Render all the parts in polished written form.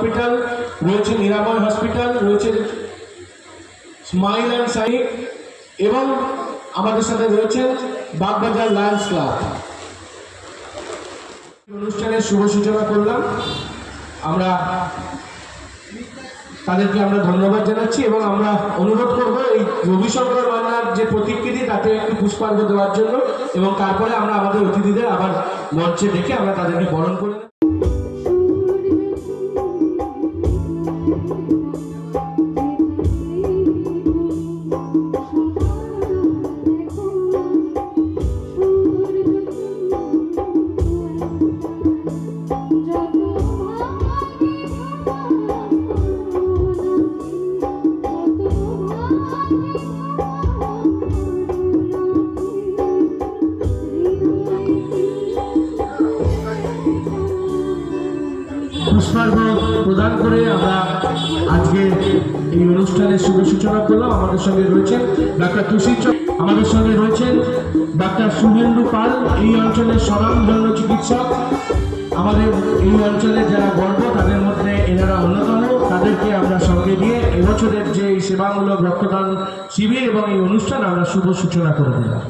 Hospital রয়েছে, নিরাময় hospital রয়েছে, স্মাইল অ্যান্ড সাইন, এবং আমাদের সাথে রয়েছে বাগবাজার লায়ন্স ক্লাব। অনুষ্ঠানের শুভ সূচনা করলাম, আমরা তাদেরকে আমরা ধন্যবাদ জানাচ্ছি এবং আমরা অনুরোধ করব এই রবিশঙ্কর মান্নার যে প্রতিকৃতি তাতে একটু পুষ্পার্ঘ দেওয়ার জন্য, এবং তারপরে আমরা আমাদের অতিথিদের আবার মঞ্চে ডেকে আমরা তাদেরকে বরণ করে নেব। পুষ্পার্ঘ প্রদান করে আমরা আজকে এই অনুষ্ঠানের শুভ সূচনা করলাম। আমাদের সঙ্গে রয়েছেন ডাক্তার তুষির চক্রবর্তী, আমাদের সঙ্গে রয়েছেন ডাক্তার শুভেন্দু পাল, এই অঞ্চলের স্বনামধন্য চিকিৎসক। আমাদের এই অঞ্চলের যারা গর্ব তাদের মধ্যে এনারা অন্যতম। তাদেরকে আমরা সঙ্গে নিয়ে এবছরের যে এই সেবামূলক রক্তদান শিবির এবং এই অনুষ্ঠান আমরা শুভ সূচনা করে দিলাম।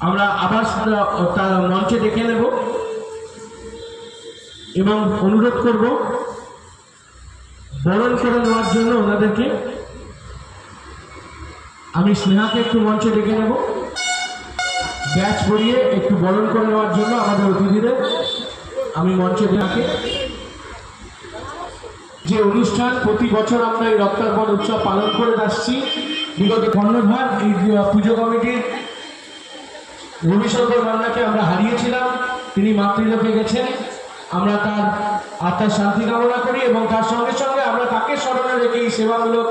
আমরা আবার মঞ্চে ডেকে নেব এবং অনুরোধ করব বরণ করে নেওয়ার জন্য ওনাদেরকে। আমি স্নেহাকে একটু মঞ্চে ডেকে নেব, ব্যাচ পরিয়ে একটু বরণ করে নেওয়ার জন্য আমাদের অতিথিদের আমি মঞ্চে ডেকে। যে অনুষ্ঠান প্রতি বছর আমরা এই রক্তার্পণ উৎসব পালন করে আসছি, বিগত কর্ণধার এই পুজো কমিটির রবিশঙ্কর মান্নাকে আমরা হারিয়েছিলাম, তিনি মাতৃলোকে গেছেন। আমরা তার আত্মার শান্তি কামনা করি এবং তার সঙ্গে সঙ্গে আমরা তাকে স্মরণে রেখে এই সেবামূলক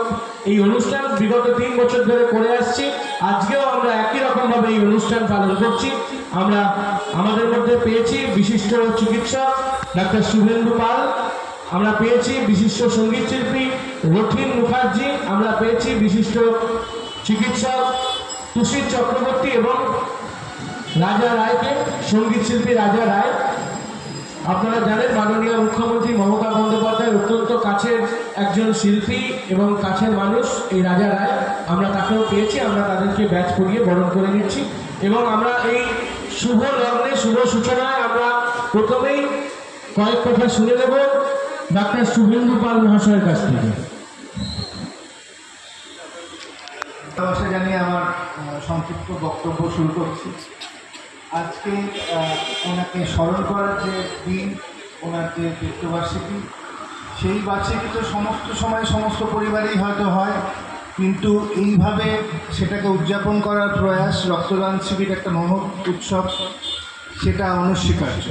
এই অনুষ্ঠান বিগত 3 বছর ধরে করে আসছি। আজকেও আমরা একই রকমভাবে এই অনুষ্ঠান পালন করছি। আমরা আমাদের মধ্যে পেয়েছি বিশিষ্ট চিকিৎসক ডাক্তার শুভেন্দু পাল, আমরা পেয়েছি বিশিষ্ট সঙ্গীত শিল্পী রথিন মুখার্জি, আমরা পেয়েছি বিশিষ্ট চিকিৎসক তুষির চক্রবর্তী এবং রাজা রায়কে, সঙ্গীত শিল্পী রাজা রায়। আপনারা জানেন মাননীয় মুখ্যমন্ত্রী মমতা বন্দ্যোপাধ্যায়ের অত্যন্ত কাছের একজন শিল্পী এবং কাছের মানুষ এই রাজা রায়, আমরা তাকেও পেয়েছি। আমরা তাদেরকে ব্যাচ করিয়ে বরণ করে নিচ্ছি এবং আমরা এই শুভ লগ্নে শুভ সূচনায় আমরা প্রথমেই কয়েক কথা শুনে নেব ডাক্তার শুভেন্দু পাল মহাশয়ের কাছ থেকে। ভালোবাসা জানিয়ে আমার সংক্ষিপ্ত বক্তব্য শুরু করছি। আজকে ওনাকে স্মরণ করার যে দিন, ওনার যে মৃত্যুবার্ষিকী, সেই বার্ষিকী তো সমস্ত সময় সমস্ত পরিবারেই হয়তো হয়, কিন্তু এইভাবে সেটাকে উদযাপন করার প্রয়াস, রক্তদান শিবির একটা মহৎ উৎসব, সেটা অনস্বীকার্য।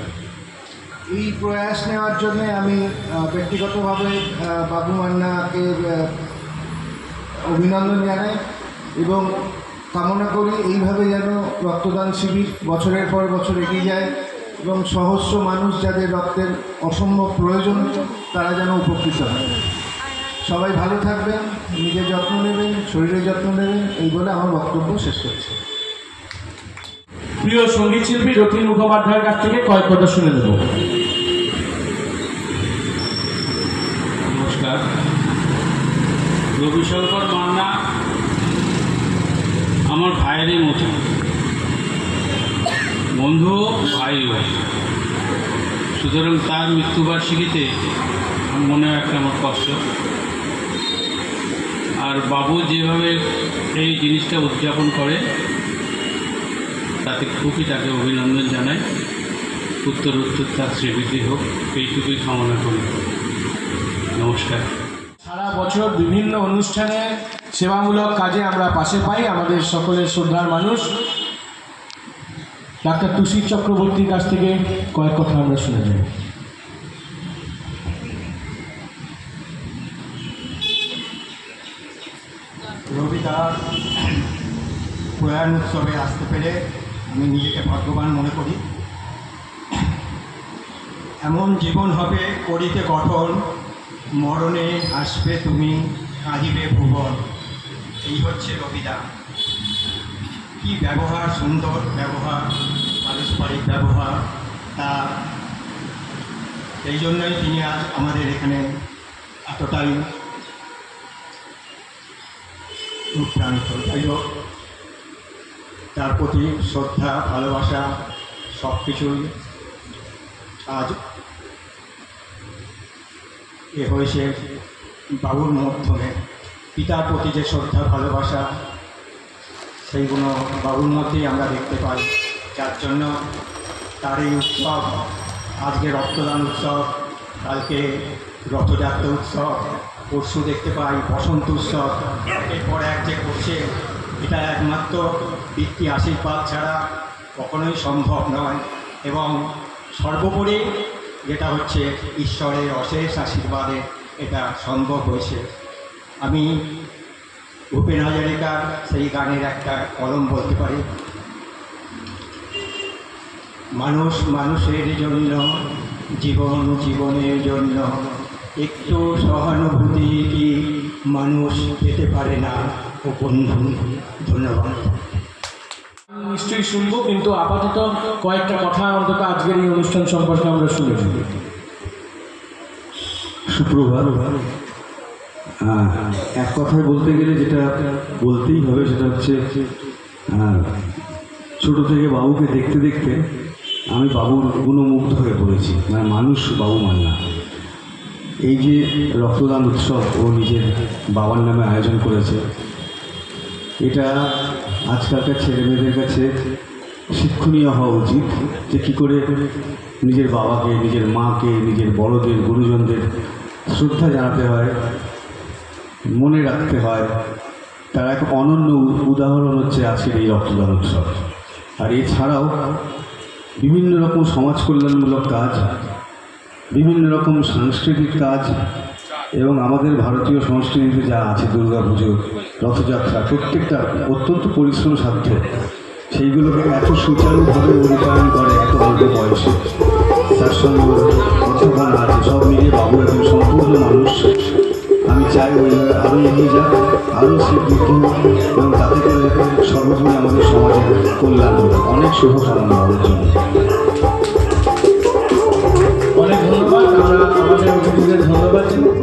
এই প্রয়াস নেওয়ার জন্যে আমি ব্যক্তিগতভাবে বাবু মান্নাকে অভিনন্দন জানাই এবং কামনা করি এইভাবে যেন রক্তদান শিবির বছরের পর বছর এগিয়ে যায় এবং সহস্র মানুষ যাদের রক্তের অসম্ভব প্রয়োজন তারা যেন উপকৃত হয়। সবাই ভালো থাকবেন, নিজের যত্ন নেবেন, শরীরের যত্ন নেবেন, এই বলে আমার বক্তব্য শেষ করছি। প্রিয় সঙ্গীত শিল্পী রথিন মুখোপাধ্যায়ের কাছ থেকে কয়েক কথা শুনে নেব। নমস্কার। রবিশঙ্কর মান্না আমার ভাইয়েরই মতো, বন্ধু ভাইও, সুতরাং তার মৃত্যুবার্ষিকীতে মনে একটা আমার কষ্ট। আর বাবু যেভাবে এই জিনিসটা উদযাপন করে তাতে খুবই তাকে অভিনন্দন জানাই। উত্তর তার শ্রীবৃদ্ধি হোক, এইটুকুই কামনা করি। নমস্কার। সারা বছর বিভিন্ন অনুষ্ঠানে সেবামূলক কাজে আমরা পাশে পাই আমাদের সকলের শ্রদ্ধার মানুষ ডাক্তার তুষির চক্রবর্তীর কাছ থেকে কয়েক কথা আমরা শুনে যাই। রবিদার প্রয়াণ উৎসবে আসতে পেরে আমি নিজেকে ভাগ্যবান মনে করি। এমন জীবন হবে করিতে গঠন, মরণে আসবে তুমি, কাঁদিবে ভুবন। এই হচ্ছে রবিদা। কি ব্যবহার, সুন্দর ব্যবহার, পারস্পরিক ব্যবহার, তা এই জন্যই তিনি আজ আমাদের এখানে এতটাই অনুপ্রাণিত। যাই হোক, তার প্রতি শ্রদ্ধা, ভালোবাসা সব কিছুই আজ হয়েছে বাবুর মাধ্যমে। পিতার প্রতি যে শ্রদ্ধা, ভালোবাসা, সেইগুলো বাবুর মধ্যেই আমরা দেখতে পাই, যার জন্য তার এই উৎসব, আজকে রক্তদান উৎসব, কালকে রথযাত্রা উৎসব, পরশু দেখতে পাই বসন্ত উৎসব, এরপর এক যে করছে, এটা একমাত্র বৃত্তি আশীর্বাদ ছাড়া কখনোই সম্ভব নয়। এবং সর্বোপরি যেটা হচ্ছে ঈশ্বরের অশেষ আশীর্বাদে এটা সম্ভব হয়েছে। আমি ভূপেন হাজারিকার সেই গানের একটা কলম বলতে পারি, মানুষ মানুষের জন্য, জীবন জীবনের জন্য, একটু সহানুভূতি কি মানুষ পেতে পারে না ও বন্ধু। ধন্যবাদ। নিশ্চয়ই শুনবো, কিন্তু আপাতত কয়েকটা কথা অন্তত আজকের এই অনুষ্ঠান সম্পর্কে আমরা শুনে শুনি। সুপ্রভাত। এক কথায় বলতে গেলে যেটা বলতেই হবে সেটা হচ্ছে, ছোট থেকে বাবুকে দেখতে দেখতে আমি বাবুর গুণমুগ্ধ হয়ে পড়েছি। মানে মানুষ বাবু মান্না। এই যে রক্তদান উৎসব ও নিজের বাবার নামে আয়োজন করেছে, এটা আজকালকার ছেলেমেয়েদের কাছে শিক্ষণীয় হওয়া উচিত যে কী করে নিজের বাবাকে, নিজের মাকে, নিজের বড়দের, গুরুজনদের শ্রদ্ধা জানাতে হয়, মনে রাখতে হয়। তার এক অনন্য উদাহরণ হচ্ছে আজকের এই রক্তদান উৎসব। আর এছাড়াও বিভিন্ন রকম সমাজ কল্যাণমূলক কাজ, বিভিন্ন রকম সাংস্কৃতিক কাজ এবং আমাদের ভারতীয় সংস্কৃতিতে যা আছে, দুর্গাপুজো, রথযাত্রা, প্রত্যেকটা অত্যন্ত পরিশ্রম সাধ্য। সেইগুলোকে এত সুচারুভাবে রূপায়ণ করে এত অল্প বয়সে, তার সঙ্গে অধ্যবনা আছে, সব মিলিয়ে বাবু এখন সম্পূর্ণ মানুষ। আমি চাই ওইভাবে আরও এগিয়ে যাক, আরও স্বীকৃত, এবং তাতে করে সর্বোপরি আমাদের সমাজের কল্যাণ হবে। অনেক শুভকামনা বাবুর জন্য। অনেক ধন্যবাদ। আমরা আমাদের অতিথিদের ধন্যবাদ জানাই।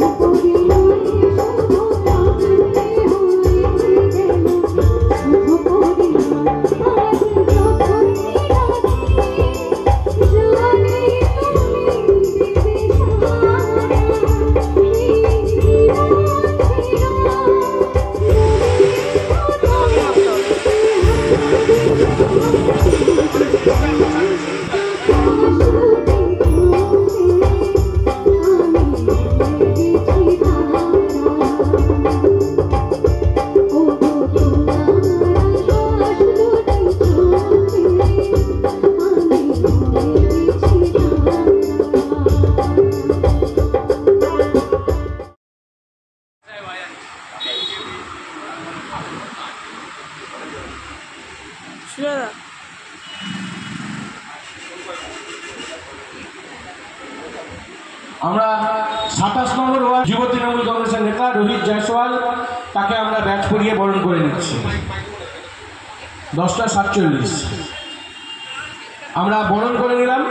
আমরা 27 নম্বর ওয়ার্ড যুব তৃণমূল কংগ্রেসের নেতা রোহিত জয়সওয়াল, তাকে আমরা ব্যাচ পরিয়ে বরণ করে নিচ্ছি। 10:47 আমরা বরণ করে নিলাম।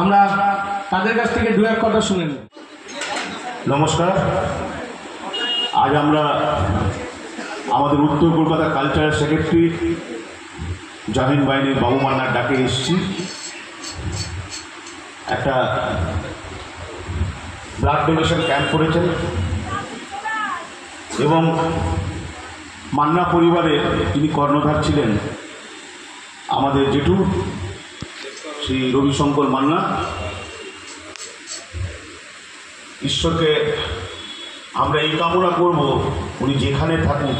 আমরা তাদের কাছ থেকে দু এক কথা শুনে নিই। নমস্কার। আজ আমরা আমাদের উত্তর কলকাতা কালচারাল সেক্রেটারি জাহিন বাহিনীর বাবু মান্নার ডাকে এসেছি। একটা ব্লাড ডোনেশন ক্যাম্প করেছেন এবং মান্না পরিবারের যিনি কর্ণধার ছিলেন আমাদের জেঠু শ্রী রবিশঙ্কর মান্না, ঈশ্বরকে আমরা এই কামনা করব উনি যেখানে থাকুক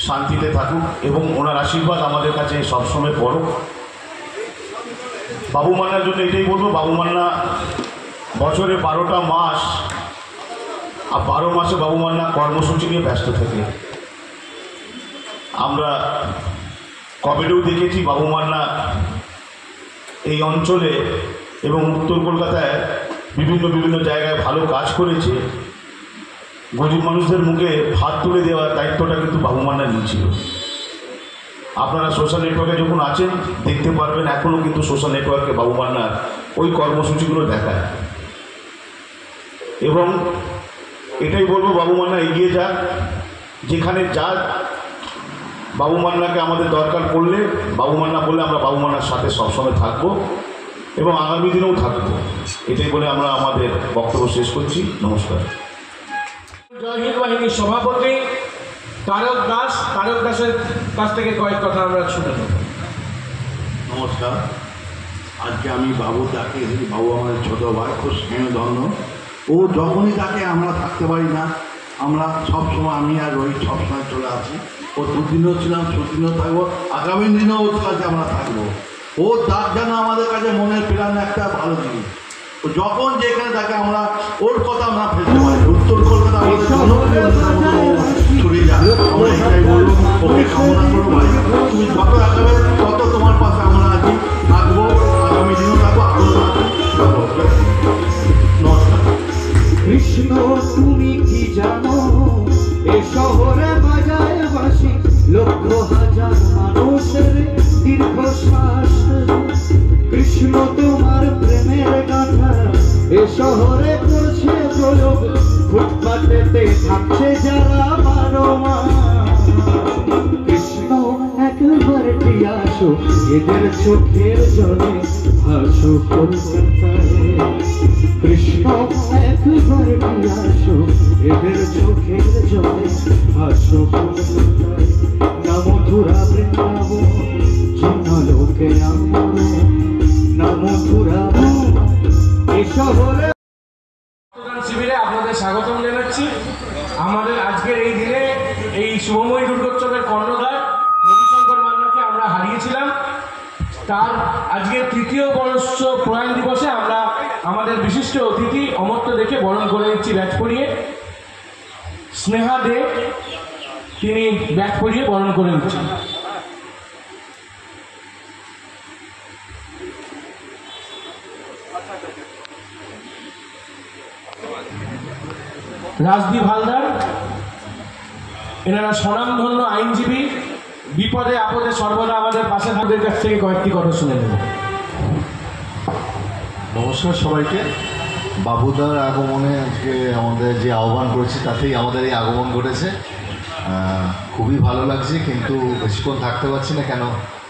শান্তিতে থাকুক এবং ওনার আশীর্বাদ আমাদের কাছে সবসময় পড়ো। বাবু মান্নার জন্য এটাই বলবো, বাবু মান্না বছরে 12টা মাস, আর 12 মাসে বাবু মান্না কর্মসূচি নিয়ে ব্যস্ত থাকে। আমরা কোভিডেও দেখেছি বাবু মান্না এই অঞ্চলে এবং উত্তর কলকাতায় বিভিন্ন জায়গায় ভালো কাজ করেছে। গরিব মানুষদের মুখে ভাত তুলে দেওয়ার দায়িত্বটা কিন্তু বাবু মান্না নিয়েছিল। আপনারা সোশ্যাল নেটওয়ার্কে যখন আছেন দেখতে পারবেন এখনও কিন্তু সোশ্যাল নেটওয়ার্কে বাবু মান্নার ওই কর্মসূচিগুলো দেখায়। এবং এটাই বলবো, বাবু মান্না এগিয়ে যাক, যেখানে যাক বাবু মান্নাকে আমাদের দরকার পড়লে, বাবু মান্না বললে আমরা বাবু মান্নার সাথে সবসময় থাকবো এবং আগামী দিনেও থাকবো। এটাই বলে আমরা আমাদের বক্তব্য শেষ করছি। নমস্কার। জয় হিন্দ বাহিনীর সভাপতি তারক দাসের কাছ থেকে কয়েক কথা আমরা শুনে নেব। নমস্কার। আজকে আমি বাবু ডাকে, বাবু আমাদের ছোটো ভাই, খুব স্নেহধন্য। ও যখনই ডাকে আমরা থাকতে পারি না, আমরা সবসময়, আমি আর রোহিত সবসময় চলে আসি। ও দুদিনও ছিলাম, সুদিনও থাকবো, আগামী দিনেও ওর কাছে আমরা থাকবো। ও ডাক যেন আমাদের কাছে মনের প্রাণে একটা ভালো জিনিস। ও যখন যেখানে থাকে আমরা ওর কথা আমরা ফেলতে পারি। উত্তর কলকাতা আমাদের ছড়িয়ে যায়, আমরা এটাই বলবো। ওকে কামনা করবো ভাই, তুমি যত আগাবে তত তোমার পাশে আমরা আছি, থাকবো, আগামী দিনও থাকবো, আরও থাকবো। নমস্কার। কৃষ্ণ তুমি কি জানো, এ শহরে বাজায় বাসি লক্ষ হাজার মানুষের দীর্ঘশ্বাস। কৃষ্ণ তোমার প্রেমের গাথা এ শহরে করছে প্রয়োগ, ফুটপাতেতে থাকছে যারা 12 মাস। কৃষ্ণ একবার আসো, এদের চোখের জলে হাসো কলকাতায়। কৃষ্ণ একবার আসো, এদের চোখের জলে হাসো কলকাতায়। না মথুরা বৃন্দাবন, চিহ্ন লোকে আমার, না মথুরা এ শহরে। রক্তদান শিবিরে আপনাদের স্বাগতম জানাচ্ছি। আমাদের আজকের এই দিনে এই শুভময়ী দুর্গোৎসবের কর্ণধার রবিশঙ্কর মান্নাকে আমরা হারিয়েছিলাম। তার আজকের 3য় বর্ষ প্রয়াণ দিবসে আমরা আমাদের বিশিষ্ট অতিথি অমর্ত্য দেখে বরণ করে নিচ্ছি ব্যাচ পরিয়ে। স্নেহা দে তিনি ব্যাচ পরিয়ে বরণ করে নিচ্ছেন। রাজদীপ হালদার, এনারা স্বনামধন্য আইনজীবী, বিপদে আপদে সর্বদা আমাদের পাশে থাকদের কাছ থেকে কয়েকটি কথা শুনে নেব। নমস্কার সবাইকে। বাবুদার আগমনে আজকে আমাদের যে আহ্বান করেছি তাতেই আমাদের এই আগমন ঘটেছে। খুবই ভালো লাগছে, কিন্তু বেশিক্ষণ থাকতে পারছি না, কেন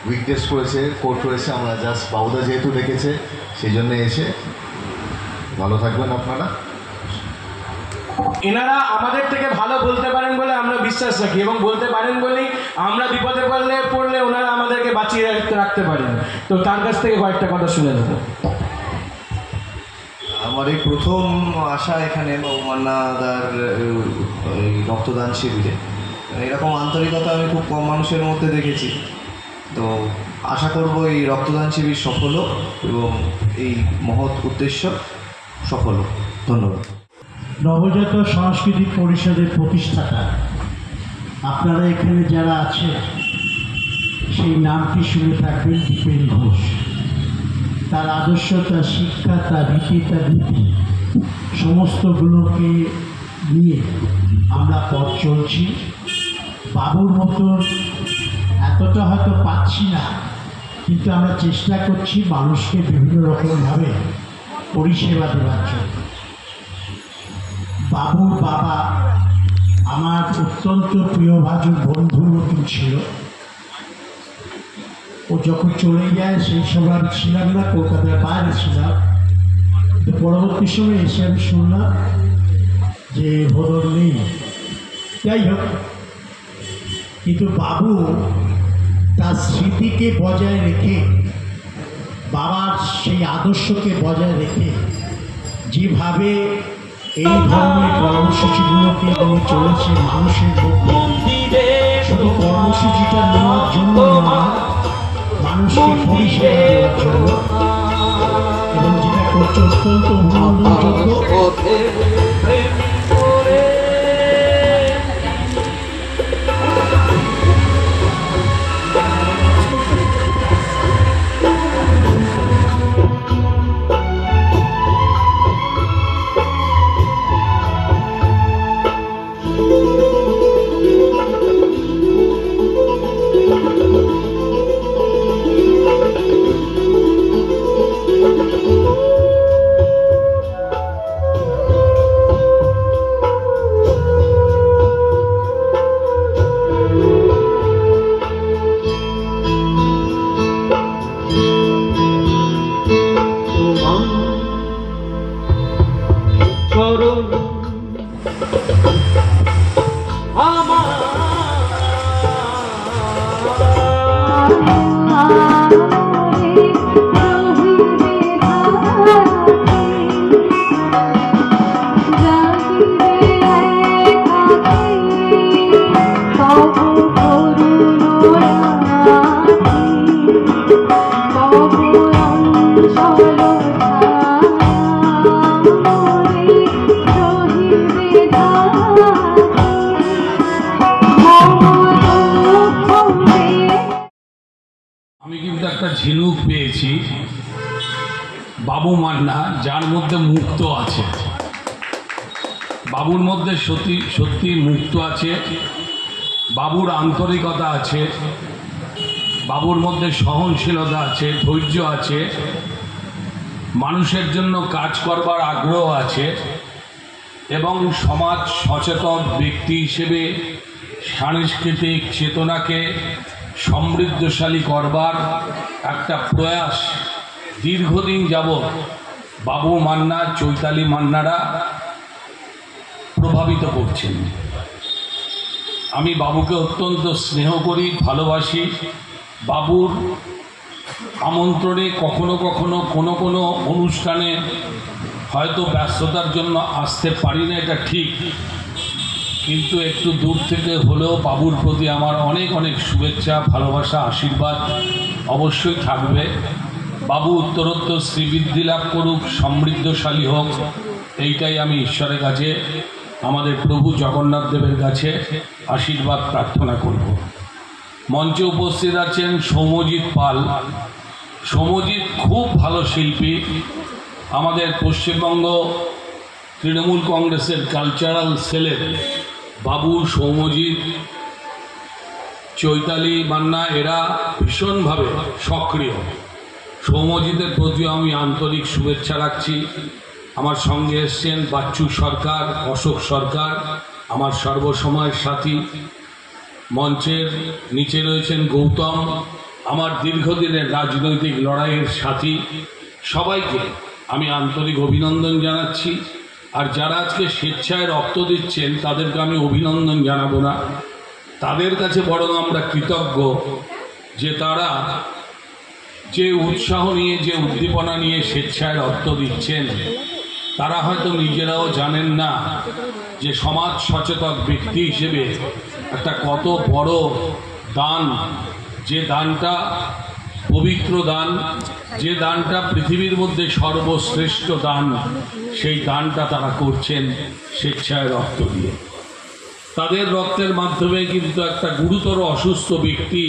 উইকডেজ করেছে, কোর্ট করেছে। আমরা জাস্ট বাবুদা যেহেতু ডেকেছে সেই জন্য এসে। ভালো থাকবেন আপনারা। এনারা আমাদের থেকে ভালো বলতে পারেন বলে আমরা বিশ্বাস রাখি, এবং বলতে পারেন বলেই আমরা বিপদে পড়লে ওনারা আমাদেরকে বাঁচিয়ে রাখতে পারেন। তো তার কাছ থেকে কয়েকটা কথা শুনে নেব। আমার এই প্রথম আসা এখানে বাবু মান্নাদার রক্তদান শিবিরে, এরকম আন্তরিকতা আমি খুব কম মানুষের মধ্যে দেখেছি। তো আশা করব এই রক্তদান শিবির সফল হোক এবং এই মহৎ উদ্দেশ্য সফল হোক। ধন্যবাদ। নবজাত সাংস্কৃতিক পরিষদের প্রতিষ্ঠাতা আপনারা এখানে যারা আছে সেই নামটি শুনে থাকবেন, দীপেন ঘোষ। তার আদর্শ, তার শিক্ষা, তার রীতি, তার নীতি সমস্তগুলোকে নিয়ে আমরা পথ চলছি। বাবুর মতন এতটা হয়তো পাচ্ছি না, কিন্তু আমরা চেষ্টা করছি মানুষকে বিভিন্ন রকমভাবে পরিষেবা দেওয়ার জন্য। বাবুর বাবা আমার অত্যন্ত প্রিয়ভাজন বন্ধুর মতন ছিল। ও যখন চলে যায় সেই সময় আমি ছিলাম না, কলকাতার বাইরে ছিলাম। তো পরবর্তী সময় এসে আমি শুনলাম যে ভোদর নেই। যাই হোক, কিন্তু বাবু তার স্মৃতিকে বজায় রেখে, বাবার সেই আদর্শকে বজায় রেখে যেভাবে এই ধরনের কর্মসূচিগুলোকে নিয়ে চলেছে মানুষের মধ্যে, শুধু কর্মসূচিটা নেওয়ার জন্য নয়, মানুষকে পরিষেবা দেওয়ার জন্য, এবং যেটা করছে অত্যন্ত অভিনন্দনযোগ্য। আমি কিন্তু একটা ঝিনুক পেয়েছি বাবু মান্না, যার মধ্যে মুক্ত আছে। বাবুর মধ্যে সত্যি সত্যি মুক্ত আছে, বাবুর আন্তরিকতা আছে, বাবুর মধ্যে সহনশীলতা আছে, ধৈর্য আছে, মানুষের জন্য কাজ করবার আগ্রহ আছে এবং সমাজ সচেতন ব্যক্তি হিসেবে সাংস্কৃতিক চেতনাকে সমৃদ্ধশালী করবার একটা প্রয়াস দীর্ঘদিন যাবৎ বাবু মান্না, চৈতালি মান্নারা প্রভাবিত করছেন। আমি বাবুকে অত্যন্ত স্নেহ করি, ভালোবাসি। বাবুর আমন্ত্রণে কখনো কখনো কোনো অনুষ্ঠানে হয়তো ব্যস্ততার জন্য আসতে পারি না, এটা ঠিক, কিন্তু একটু দূর থেকে হলেও বাবুর প্রতি আমার অনেক অনেক শুভেচ্ছা, ভালোবাসা, আশীর্বাদ অবশ্যই থাকবে। বাবু উত্তরোত্তর শ্রীবৃদ্ধি লাভ করুক, সমৃদ্ধশালী হোক, এইটাই আমি ঈশ্বরের কাছে, আমাদের প্রভু জগন্নাথ দেবের কাছে আশীর্বাদ প্রার্থনা করব। মঞ্চে উপস্থিত আছেন সৌম্যজিৎ পাল। সৌম্যজিৎ খুব ভালো শিল্পী, আমাদের পশ্চিমবঙ্গ তৃণমূল কংগ্রেসের কালচারাল সেলের বাবু, সৌম্যজিৎ, চৈতালি মান্না এরা ভীষণভাবে সক্রিয়। সৌম্যজিতের প্রতিও আমি আন্তরিক শুভেচ্ছা রাখছি। আমার সঙ্গে এসছেন বাচ্চু সরকার, অশোক সরকার, আমার সর্বসময়ের সাথী। মঞ্চের নিচে রয়েছেন গৌতম, আমার দীর্ঘদিনের রাজনৈতিক লড়াইয়ের সাথী। সবাইকে আমি আন্তরিক অভিনন্দন জানাচ্ছি। আর যারা আজকে স্বেচ্ছায় রক্ত দিচ্ছেন তাদেরকে আমি অভিনন্দন জানাবো না, তাদের কাছে বরং আমরা কৃতজ্ঞ যে তারা যে উৎসাহ নিয়ে, যে উদ্দীপনা নিয়ে স্বেচ্ছায় রক্ত দিচ্ছেন, তারা হয়তো নিজেরাও জানেন না যে সমাজ সচেতন ব্যক্তি হিসেবে একটা কত বড় দান, যে দানটা পবিত্র দান, যে দানটা পৃথিবীর মধ্যে সর্বশ্রেষ্ঠ দান, সেই দানটা তারা করছেন স্বেচ্ছায় রক্ত দিয়ে। তাদের রক্তের মাধ্যমে কিন্তু একটা গুরুতর অসুস্থ ব্যক্তি,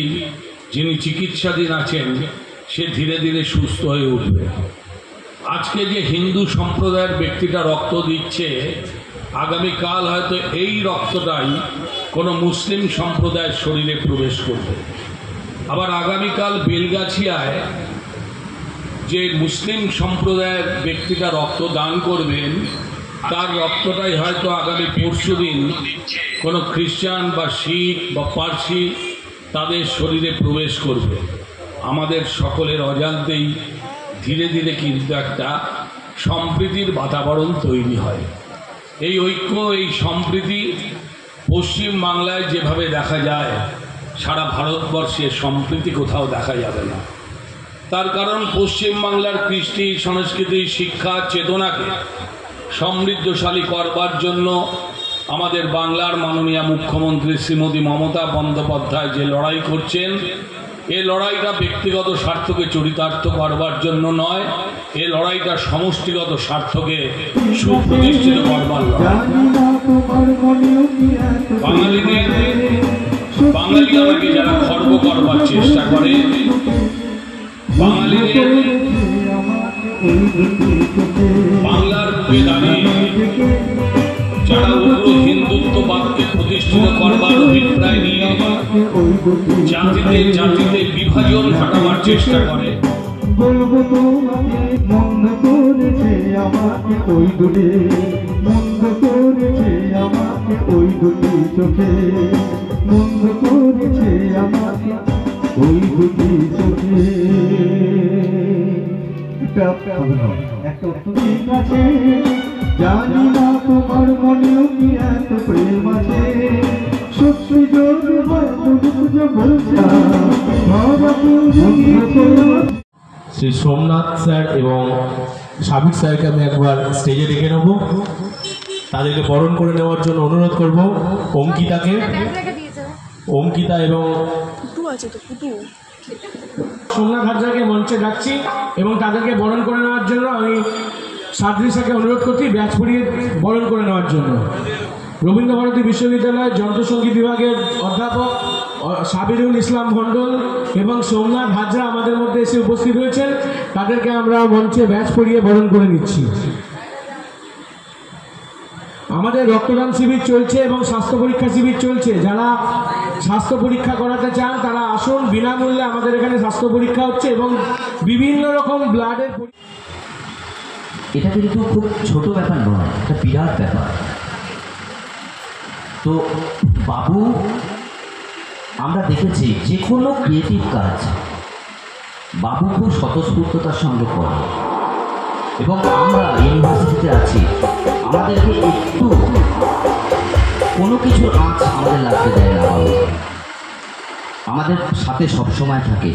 যিনি চিকিৎসাধীন আছেন, সে ধীরে ধীরে সুস্থ হয়ে উঠবে। আজকে যে হিন্দু সম্প্রদায়ের ব্যক্তিটা রক্ত দিচ্ছে, আগামীকাল হয়তো এই রক্তটাই কোনো মুসলিম সম্প্রদায়ের শরীরে প্রবেশ করবে। আবার আগামীকাল বেলগাছিয়ায় যে মুসলিম সম্প্রদায়ের ব্যক্তিটা রক্ত দান করবেন, তার রক্তটাই হয়তো আগামী পরশুদিন কোনো খ্রিস্টান বা শিখ বা পার্সি তাদের শরীরে প্রবেশ করবে। আমাদের সকলের অজান্তেই ধীরে ধীরে কিন্তু একটা সম্প্রীতির বাতাবরণ তৈরি হয়। এই ঐক্য, এই সম্প্রীতি পশ্চিম বাংলায় যেভাবে দেখা যায়, সারা ভারতবর্ষে সম্প্রীতি কোথাও দেখা যাবে না। তার কারণ পশ্চিম বাংলার কৃষ্টি, সংস্কৃতি, শিক্ষা, চেতনাকে সমৃদ্ধশালী করবার জন্য আমাদের বাংলার মাননীয় মুখ্যমন্ত্রী শ্রীমতী মমতা বন্দ্যোপাধ্যায় যে লড়াই করছেন, এই লড়াইটা ব্যক্তিগত স্বার্থকে চরিতার্থ করবার জন্য নয়, এই লড়াইটা সমষ্টিগত স্বার্থকে সুপ্রতিষ্ঠিত করবার লড়াই। বাঙালিকে যারা খর্ব করবার চেষ্টা করে, বাঙালিদের বাংলার বুকে দাঁড়িয়ে যারা উগ্র হিন্দুত্ববাদকে প্রতিষ্ঠিত করবার অভিপ্রায় নিয়ে জাতিতে জাতিতে বিভাজন ঘটাবার চেষ্টা করে, বলবো তোমাকে মন্দ করেছে আমাকে ওই দুলে, মন্দ করেছে আমাকে ওই দুটি চোখে, মন্দ করেছে আমাকে ওই দুটি চোখে। একটা ঠিক আছে, জানি না তোমার মনেও কি এত প্রেম আছে, সত্যি জোর বলছে শ্রী সোমনাথ স্যার এবং সাবিক স্যারকে আমি একবার স্টেজে ডেকে নেব। তাদেরকে বরণ করে নেওয়ার জন্য অনুরোধ করব অঙ্কিতাকে, অঙ্কিতা এবং সোমনাথ হাজরাকে মঞ্চে ডাকছি এবং তাদেরকে বরণ করে নেওয়ার জন্য আমি সাদৃশাকে অনুরোধ করছি ব্যাচ পড়িয়ে বরণ করে নেওয়ার জন্য। রবীন্দ্রভারতী বিশ্ববিদ্যালয়ের যন্ত্রসঙ্গীত বিভাগের অধ্যাপক সাবিরুল ইসলাম মণ্ডল এবং সোমনাথ হাজরা আমাদের মধ্যে এসে উপস্থিত হয়েছেন। তাদেরকে আমরা মঞ্চে ব্যাচ পরিয়ে বরণ করে নিচ্ছি। আমাদের রক্তদান শিবির চলছে এবং স্বাস্থ্য পরীক্ষা শিবির চলছে। যারা স্বাস্থ্য পরীক্ষা করাতে চান তারা আসুন, বিনামূল্যে আমাদের এখানে স্বাস্থ্য পরীক্ষা হচ্ছে এবং বিভিন্ন রকম ব্লাডের। এটা কিন্তু খুব ছোট ব্যাপার নয়, এটা বিরাট ব্যাপার। তো বাবু, আমরা দেখেছি যে কোনো ক্রিয়েটিভ কাজ বাবু খুব স্বতঃস্ফূর্ততার সঙ্গে করে, এবং আমরা ইউনিভার্সিটিতে আছি, আমাদেরকে একটু কোনো কিছুর আঁচ আমাদের লাগতে দেয় না। বাবু আমাদের সাথে সবসময় থাকে।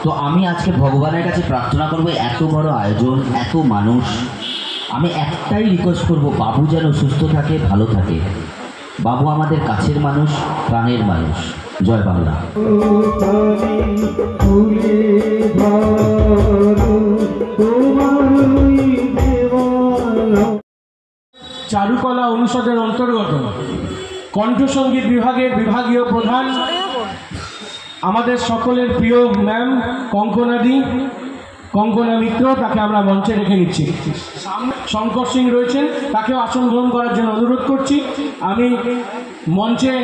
তো আমি আজকে ভগবানের কাছে প্রার্থনা করবো, এত বড় আয়োজন, এত মানুষ, আমি একটাই রিকোয়েস্ট করব, বাবু যেন সুস্থ থাকে, ভালো থাকে। বাবু আমাদের কাছের মানুষ, প্রাণের মানুষ। জয় বাংলা। চারুকলা অনুষদের অন্তর্গত কণ্ঠসঙ্গীত বিভাগের বিভাগীয় প্রধান আমাদের সকলের প্রিয় ম্যাম কঙ্কনা মিত্র, তাকে আমরা মঞ্চে রেখে নিচ্ছি। শঙ্কর সিং রয়েছেন, তাকেও আসন গ্রহণ করার জন্য অনুরোধ করছি। আমি মঞ্চে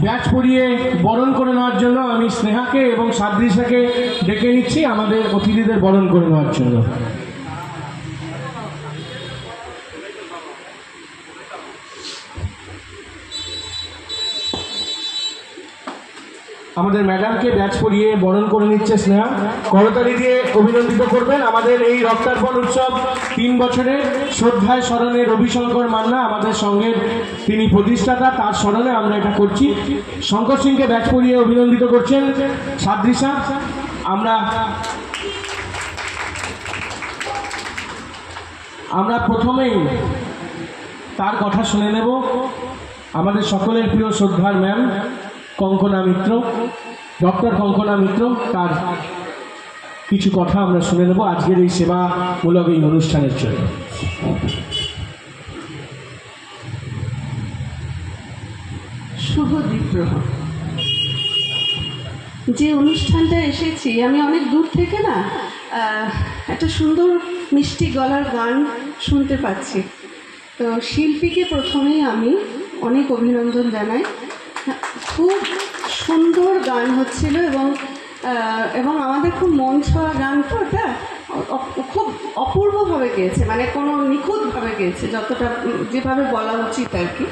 ব্যাচ পরিয়ে বরণ করে নেওয়ার জন্য আমি স্নেহাকে এবং সাদৃশাকে ডেকে নিচ্ছি আমাদের অতিথিদের বরণ করে নেওয়ার জন্য। আমাদের ম্যাডামকে ব্যাচ পরিয়ে বরণ করে নিচ্ছে স্নেহা। করতালি দিয়ে অভিনন্দিত করবেন। আমাদের এই রক্তার্পণ উৎসব 3 বছরে শ্রদ্ধায় স্মরণে রবিশঙ্কর মান্না আমাদের সঙ্গে, তিনি প্রতিষ্ঠাতা, তার স্মরণে আমরা এটা করছি। শঙ্কর সিংকে ব্যাচ পরিয়ে অভিনন্দিত করছেন সাদৃশা। আমরা প্রথমেই তার কথা শুনে নেব। আমাদের সকলের প্রিয় শ্রদ্ধার ম্যাম কঙ্কনা মিত্র, ডক্টর কঙ্কনা মিত্র, তার কিছু কথা আমরা শুনে নেব আজকের এই সেবামূলক এই অনুষ্ঠানের জন্য। শুভ দ্বীপ্রহ। যে অনুষ্ঠানটা এসেছি আমি অনেক দূর থেকে না, একটা সুন্দর মিষ্টি গলার গান শুনতে পাচ্ছি। তো শিল্পীকে প্রথমেই আমি অনেক অভিনন্দন জানাই। খুব সুন্দর গান হচ্ছিল এবং আমাদের খুব মন ছোঁয়া গান। তো ওটা খুব অপূর্বভাবে গেয়েছে, মানে কোনো নিখুঁতভাবে গেয়েছে, যতটা যেভাবে বলা উচিত আর কি।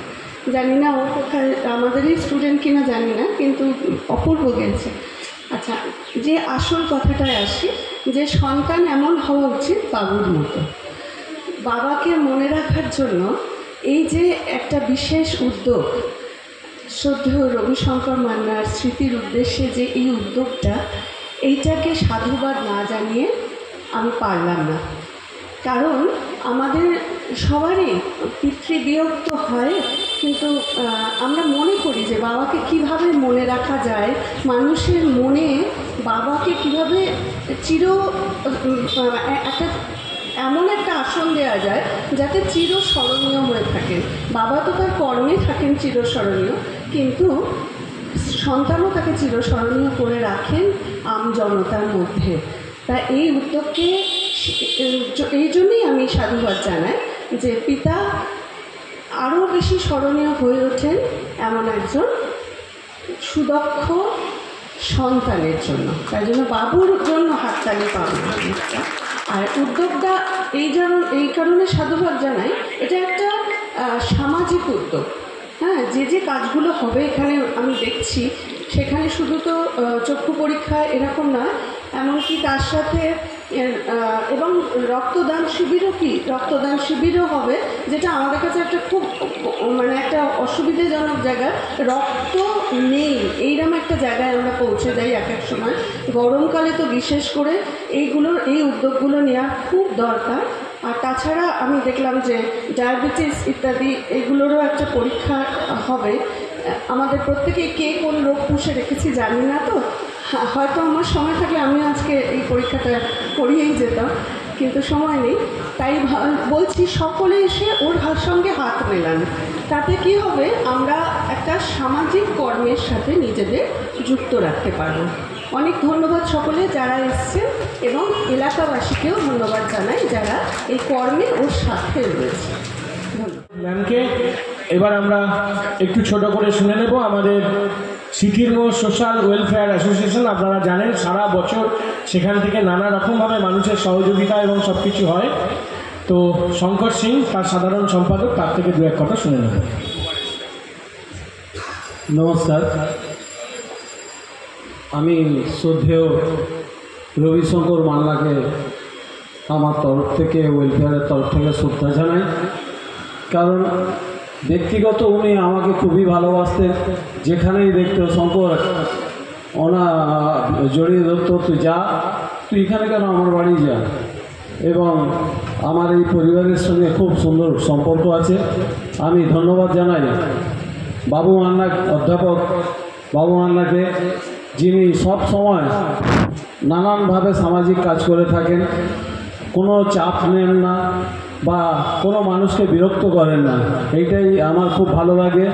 জানি না ও কোথায়, আমাদেরই স্টুডেন্ট কিনা জানি না, কিন্তু অপূর্ব গেয়েছে। আচ্ছা, যে আসল কথাটায় আসি, যে সন্তান এমন হওয়া উচিত বাবুর মতো। বাবাকে মনে রাখার জন্য এই যে একটা বিশেষ উদ্যোগ, শ্রদ্ধেয় রবিশঙ্কর মান্নার স্মৃতির উদ্দেশ্যে যে এই উদ্যোগটা, এইটাকে সাধুবাদ না জানিয়ে আমি পারলাম না। কারণ আমাদের সবারই পিতৃবিয়োগ তো হয়, কিন্তু আমরা মনে করি যে বাবাকে কিভাবে মনে রাখা যায়, মানুষের মনে বাবাকে কিভাবে এমন একটা আসন দেওয়া যায় যাতে চিরস্মরণীয় হয়ে থাকেন। বাবা তো তার কর্মে থাকেন চিরস্মরণীয়, কিন্তু সন্তানও তাকে চিরস্মরণীয় করে রাখেন আমজনতার মধ্যে। তা এই উদ্যোগকে এই জন্যই আমি সাধুবাদ জানাই যে পিতা আরও বেশি স্মরণীয় হয়ে ওঠেন এমন একজন সুদক্ষ সন্তানের জন্য। তাই জন্য বাবুর জন্য হাততালি পাবেন। আর উদ্যোগটা এই কারণে সাধুবাদ জানাই, এটা একটা সামাজিক উদ্যোগ। হ্যাঁ, যে কাজগুলো হবে এখানে আমি দেখছি, সেখানে শুধু তো চক্ষু পরীক্ষা এরকম নয়, এমনকি তার সাথে এবং রক্তদান শিবিরও হবে, যেটা আমাদের কাছে একটা খুব মানে একটা অসুবিধাজনক জায়গা। রক্ত নেই এইরকম একটা জায়গায় আমরা পৌঁছে যাই এক এক সময়। গরমকালে তো বিশেষ করে এই উদ্যোগগুলো নেওয়া খুব দরকার। আর তাছাড়া আমি দেখলাম যে ডায়াবেটিস ইত্যাদি এগুলোরও একটা পরীক্ষা হবে। আমাদের প্রত্যেকেই কে কোন রোগ পুষে রেখেছি জানি না, তো হয়তো আমার সময় থাকলে আমিও আজকে এই পরীক্ষাটা করিয়েই যেতাম, কিন্তু সময় নেই। তাই বলছি সকলে এসে ওর সঙ্গে হাত মেলান। তাতে কি হবে, আমরা একটা সামাজিক কর্মের সাথে নিজেদের যুক্ত রাখতে পারবো। অনেক ধন্যবাদ সকলে যারা এসছেন, এবং এলাকাবাসীকেও ধন্যবাদ জানাই যারা এই কর্মে ওর সাথে রয়েছে। ম্যামকে এবার আমরা একটু ছোট করে শুনে নেব। আমাদের সিটির মোড় সোশ্যাল ওয়েলফেয়ার অ্যাসোসিয়েশন, আপনারা জানেন সারা বছর সেখান থেকে নানা রকমভাবে মানুষের সহযোগিতা এবং সব কিছু হয়। তো শঙ্কর সিং তার সাধারণ সম্পাদক, তার থেকে দু এক কথা শুনে নেব। নমস্কার, আমি শ্রদ্ধেয় রবিশঙ্কর মান্নাকে আমার তরফ থেকে, ওয়েলফেয়ারের তরফ থেকে শ্রদ্ধা জানাই। কারণ ব্যক্তিগত উনি আমাকে খুবই ভালোবাসতেন, যেখানেই দেখতো শঙ্কর ওনা জড়িয়ে ধরতো, তুই যা, তুই এখানে কেন, আমার বাড়ি যা। এবং আমার এই পরিবারের সঙ্গে খুব সুন্দর সম্পর্ক আছে। আমি ধন্যবাদ জানাই বাবু মান্না, অধ্যাপক বাবু মান্নাকে, যিনি সব সময় নানানভাবে সামাজিক কাজ করে থাকেন, কোনো চাপ নেন না বা কোনো মানুষকে বিরক্ত করেন না। এইটাই আমার খুব ভালো লাগে,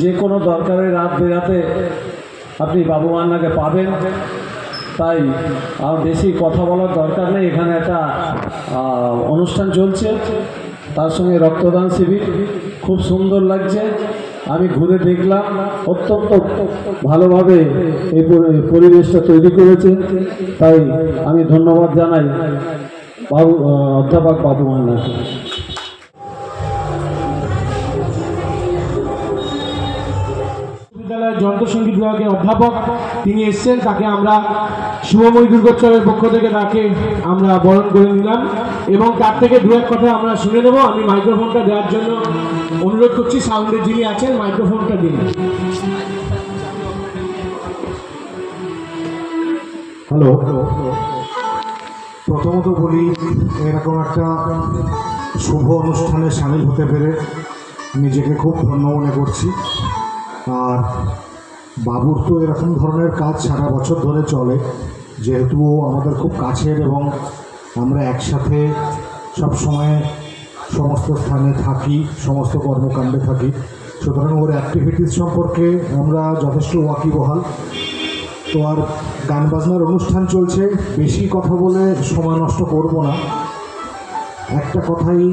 যে কোনো দরকারে রাত বেরাতে আপনি বাবু মান্নাকে পাবেন। তাই আর বেশি কথা বলার দরকার নেই, এখানে একটা অনুষ্ঠান চলছে, তার সঙ্গে রক্তদান শিবির খুব সুন্দর লাগছে। আমি ঘুরে দেখলাম, অত্যন্ত ভালোভাবে এই পরিবেশটা তৈরি করেছে। তাই আমি ধন্যবাদ জানাই অধ্যাপক বাবু মান্নাকে। বিদ্যালয়ের যন্ত্রসঙ্গীত বিভাগের অধ্যাপক তিনি এসছেন, তাকে আমরা শুভময়ী দুর্গোৎসবের পক্ষ থেকে তাকে আমরা বরণ করে নিলাম, এবং তার থেকে দু এক কথা আমরা শুনে নেব। আমি মাইক্রোফোনটা দেওয়ার জন্য অনুরোধ করছি, সাউন্ডের যিনি আছেন মাইক্রোফোনটা দিন। হ্যালো, প্রথমত বলি, এরকম একটা শুভ অনুষ্ঠানে সামিল হতে পেরে নিজেকে খুব ধন্য মনে করছি। আর বাবুর তো এরকম ধরনের কাজ সারা বছর ধরে চলে, যেহেতু ও আমাদের খুব কাছের এবং আমরা একসাথে সব সময় সমস্ত স্থানে থাকি, সমস্ত কর্মকাণ্ডে থাকি, সুতরাং ওর অ্যাক্টিভিটিস সম্পর্কে আমরা যথেষ্ট ওয়াকিবহাল। তো আর গান বাজনার অনুষ্ঠান চলছে, বেশি কথা বলে সময় নষ্ট করব না। একটা কথাই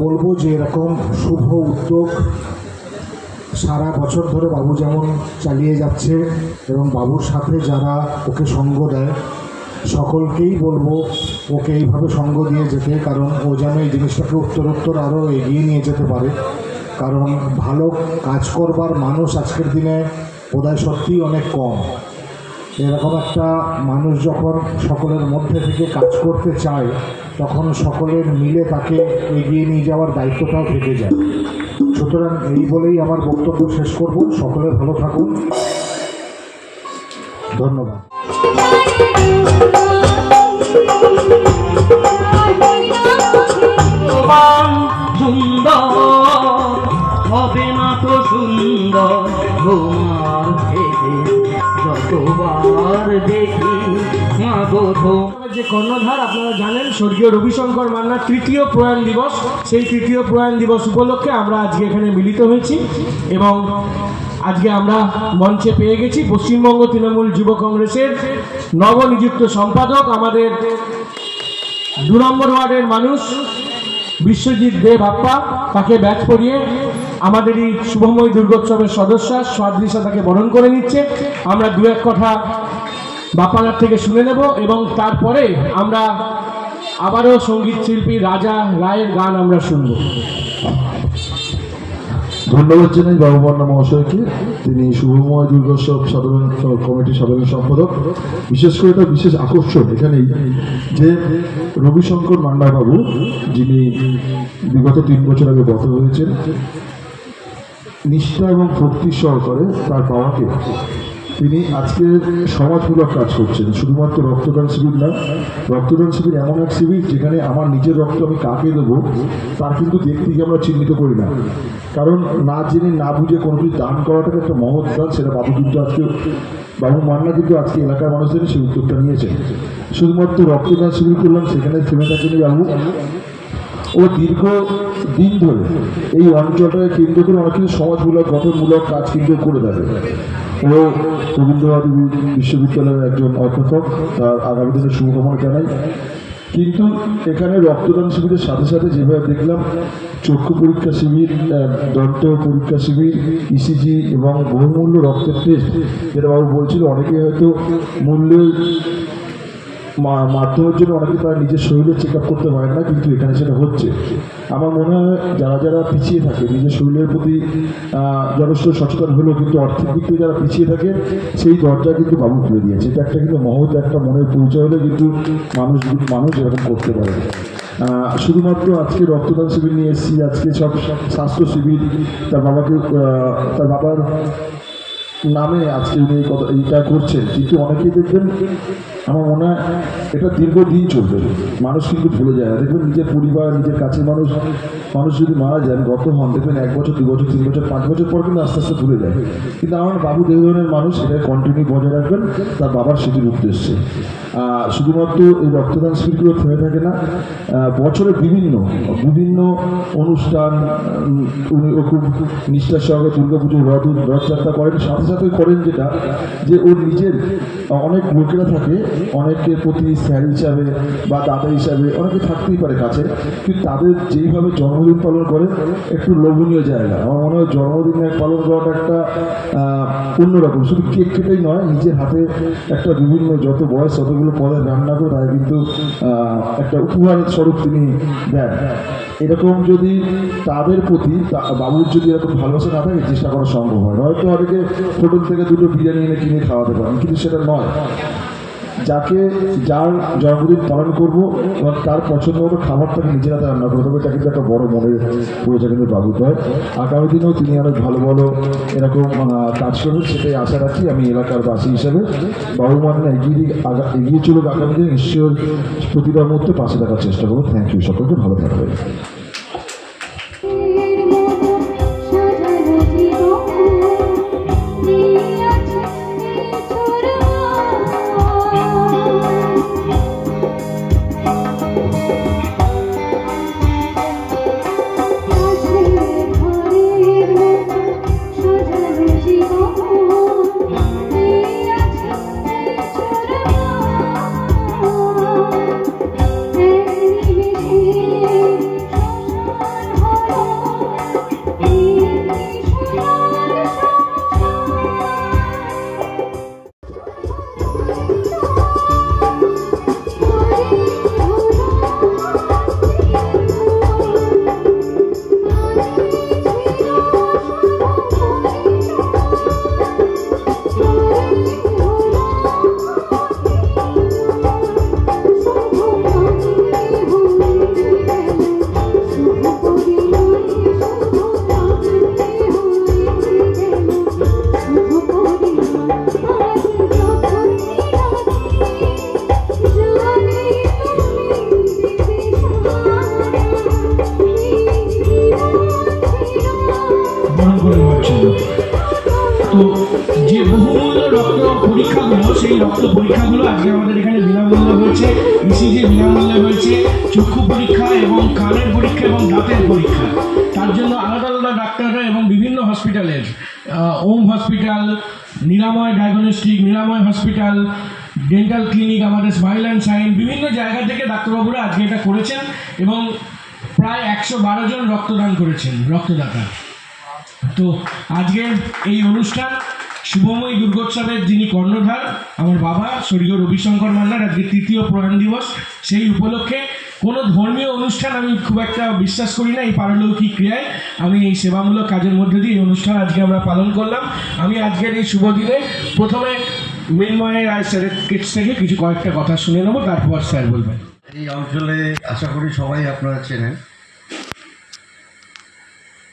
বলবো যে এরকম শুভ উদ্যোগ সারা বছর ধরে বাবু যেমন চালিয়ে যাচ্ছে, এবং বাবুর সাথে যারা ওকে সঙ্গ দেয় সকলকেই বলবো ওকে এইভাবে সঙ্গ দিয়ে যেতে, কারণ ও যেন এই জিনিসটাকে উত্তরোত্তর আরও এগিয়ে নিয়ে যেতে পারে। কারণ ভালো কাজ করবার মানুষ আজকের দিনে বোধহয় সত্যিই অনেক কম। এরকম একটা মানুষ যখন সকলের মধ্যে থেকে কাজ করতে চায়, তখন সকলের মিলে তাকে এগিয়ে নিয়ে যাওয়ার দায়িত্বটাও থেকে যায়। সুতরাং এই বলেই আমার বক্তব্য শেষ করব। সকলে ভালো থাকুন, ধন্যবাদ। সুন্দর হবে না তো সুন্দর তোমার থেকে যতবার দেখি যে কর্ণধার, আপনারা জানেন স্বর্গীয় রবিশঙ্কর মান্নার তৃতীয় প্রয়াণ দিবস। সেই তৃতীয় প্রয়াণ দিবস উপলক্ষে আমরা আজকে এখানে মিলিত হয়েছি, এবং আজকে আমরা মঞ্চে পেয়ে গেছি পশ্চিমবঙ্গ তৃণমূল যুব কংগ্রেসের নবনিযুক্ত সম্পাদক, আমাদের 2 নম্বর ওয়ার্ডের মানুষ বিশ্বজিৎ দেব আপ্পা। তাকে ব্যাচ পরিয়ে আমাদের এই শুভময়ী দুর্গোৎসবের সদস্য সাদৃশ্যা তাকে বরণ করে নিচ্ছে। আমরা দু এক কথা বাপ্পানার থেকে শুনে নেব, এবং তারপরে আমরা আবারও সঙ্গীত শিল্পী রাজা রায়ের গান আমরা শুনব। ধন্যবাদ জানাই বাবু মান্না মহাশয়কে, তিনি শুভময় দুর্গোৎসব সাধারণ কমিটির সাধারণ সম্পাদক। বিশেষ করে তার বিশেষ আকর্ষণ এখানেই যে রবিশঙ্কর মান্না বাবু, যিনি বিগত 3 বছর আগে গত হয়েছেন, নিষ্ঠা এবং ভক্তি সহকারে তার বাবাকে তিনি আজকে সমাজমূলক কাজ করছেন। শুধুমাত্র রক্তদান শিবির না, রক্তদান শিবির এমন এক শিবির যেখানে আমার নিজের রক্ত আমি কাকে দেবো তার কিন্তু ব্যক্তিকে আমরা চিহ্নিত করি না, কারণ না জেনে না বুঝে কোনো কিছু দান করাটাকে একটা মহৎ দান। সেটা বাবু কিন্তু আজকে, বাবু মান্না কিন্তু আজকে এলাকার মানুষদের সেই উদ্যোগটা নিয়েছেন। শুধুমাত্র রক্তদান শিবির করলাম সেখানে থেমে থাকেনি বাবু, ও দীর্ঘ দিন ধরে এই অঞ্চলটাকে কেন্দ্র করে অনেক কিছু সমাজমূলক গঠনমূলক কাজ কিন্তু করে থাকে। ও রবীন্দ্রনাথ বিশ্ববিদ্যালয়ের একজন অধ্যাপক, তার আগামী দিনে শুভকামনা জানাই। কিন্তু এখানে রক্তদান শিবিরের সাথে সাথে যেভাবে দেখলাম চক্ষু পরীক্ষা শিবির, দন্ত পরীক্ষা শিবির, ইসিজি এবং বহুমূল্য রক্তের টেস্ট, যেটা বাবু বলছিল অনেকে হয়তো মূল্যের মাধ্যমের জন্য অনেকে তারা নিজের শরীরে চেক আপ করতে পারেন না, কিন্তু এখানে সেটা হচ্ছে। আমার মনে হয় যারা যারা পিছিয়ে থাকে নিজের শরীরের প্রতি যথেষ্ট সচেতন হলেও কিন্তু আর্থিক দিক থেকে যারা পিছিয়ে থাকে সেই দরজা কিন্তু বাবু খুলে দিয়েছে। এটা একটা কিন্তু মহৎ একটা মনের পরিচয় হলে কিন্তু মানুষ এরকম করতে পারে। শুধুমাত্র আজকে রক্তদান শিবির নিয়ে এসেছি, আজকে সব স্বাস্থ্য শিবির, তার বাবার নামে আজকে উনি এইটা করছেন, কিন্তু অনেকেই দেখবেন আমার মনে হয় এটা দীর্ঘদিন চলবে, মানুষ কিন্তু ভুলে যায় না। দেখবেন নিজের পরিবার, নিজের কাছের মানুষ যদি মারা যান, গত হন, দেখবেন 1 বছর 2 বছর 3 বছর 5 বছর পর কিন্তু আস্তে আস্তে ভুলে যায়। কিন্তু আমার বাবু যে ধরনের মানুষ এটা কন্টিনিউ বজায় রাখবেন তার বাবার স্মৃতির উদ্দেশ্যে। শুধুমাত্র এই রক্তদান শিবিরগুলো থেমে থাকে না, বছরের বিভিন্ন অনুষ্ঠান উনি খুব নিষ্ঠার সঙ্গে দুর্গাপুজোর রথযাত্রা করেন, সাথে সাথে করেন যেটা যে ওর নিজের অনেক লোকেরা থাকে, অনেকের প্রতি স্যার হিসাবে বা দাদা হিসাবে অনেকে থাকতেই পারে কাছে, কিন্তু তাদের যেইভাবে জন্মদিন পালন করে একটু লোভনীয় জায়গা। আমার মনে হয় জন্মদিন পালন করাটা একটা অন্যরকম, শুধু কেক কেটেই নয়, নিজের হাতে একটা বিভিন্ন যত বয়স ততগুলো পদের রান্না করে তাদের কিন্তু একটা উপহার স্বরূপ তিনি দেন। এরকম যদি তাদের প্রতি বাবুর যদি এরকম ভালোবাসা না থাকে চেষ্টা করা সম্ভব হয়। হয়তো অনেকে হোটেল থেকে 2টো বিরিয়ানি এনে কিনে খাওয়াতে পারেন, কিন্তু সেটা নয়। যার জন্মদিন পালন করবো এবং তার পছন্দ মতো খাবারটাকে নিজের হাতে রান্না করতে হবে, এটা কিন্তু একটা বড় মনের পরিচয় কিন্তু বাবুর হয়। আগামী দিনেও তিনি অনেক ভালো ভালো এরকম কাজ করবেন সেটাই আশা রাখি। আমি এলাকার বাসী হিসেবে বাবু মান্না এগিয়ে চলুক, আগামী দিনে ঈশ্বর প্রতিটা মুহূর্তে পাশে থাকার চেষ্টা করবো। থ্যাংক ইউ, সকলকে ভালো থাকবে। তো যে বহুমূল্য রক্ত পরীক্ষাগুলো, সেই রক্ত পরীক্ষাগুলো আজকে আমাদের এখানে বিনামূল্যে হয়েছে। ইসিজি বিনামূল্যে হয়েছে, চক্ষু পরীক্ষা এবং কানের পরীক্ষা এবং দাঁতের পরীক্ষা। তার জন্য আলাদা আলাদা ডাক্তাররা এবং বিভিন্ন হসপিটালের, ওম হসপিটাল, নিরাময় ডায়াগনস্টিক, নিরাময় হসপিটাল, ডেন্টাল ক্লিনিক, আমাদের স্মাইল অ্যান্ড সাইন, বিভিন্ন জায়গা থেকে ডাক্তারবাবুরা আজকে এটা করেছেন এবং প্রায় 112 জন রক্তদান করেছেন, রক্তদাতা। তো আজকের এই অনুষ্ঠান শুভময়ী দুর্গোৎসবের যিনি কর্ণধার আমার বাবা স্বর্গীয় রবিশঙ্কর মান্নার আজকে 3য় প্রয়াণ দিবস, সেই উপলক্ষে কোনো ধর্মীয় অনুষ্ঠান আমি খুব একটা বিশ্বাস করি না। এই পারলৌকিক ক্রিয়ায় আমি এই সেবামূলক কাজের মধ্যে দিয়ে এই অনুষ্ঠান আজকে আমরা পালন করলাম। আমি আজকের এই শুভ দিনে প্রথমে মৃন্ময় রায় স্যারের কাছ থেকে কয়েকটা কথা শুনে নেবো, তারপর স্যার বলবেন। এই অঞ্চলে আশা করি সবাই আপনারা চেনেন।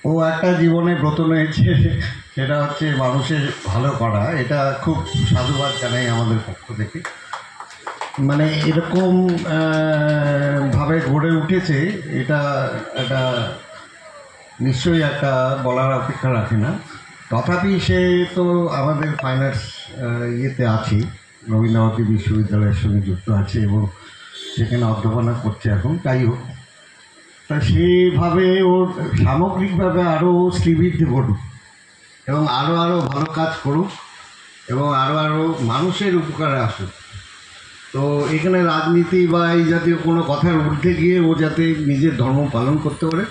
ও একটা জীবনে ব্রত নিয়েছে, সেটা হচ্ছে মানুষের ভালো করা। এটা খুব সাধুবাদ জানাই আমাদের পক্ষ থেকে। মানে এরকম ভাবে গড়ে উঠেছে, এটা একটা নিশ্চয়ই একটা বলার অপেক্ষা রাখে না। তথাপি সে তো আমাদের ফাইনান্স ইয়েতে আছি, রবীন্দ্রনাথ বিশ্ববিদ্যালয়ের সঙ্গে যুক্ত আছে এবং সেখানে অধ্যাপনা করছে এখন। তাই হোক, তা সেইভাবে ওর সামগ্রিকভাবে আরও শ্রীবৃদ্ধি করুক এবং আরও ভালো কাজ করুক এবং আরও মানুষের উপকারে আসুক। তো এখানে রাজনীতি বা এই জাতীয় কোনো কথার ঊর্ধ্বে গিয়ে ও যাতে নিজের ধর্ম পালন করতে পারে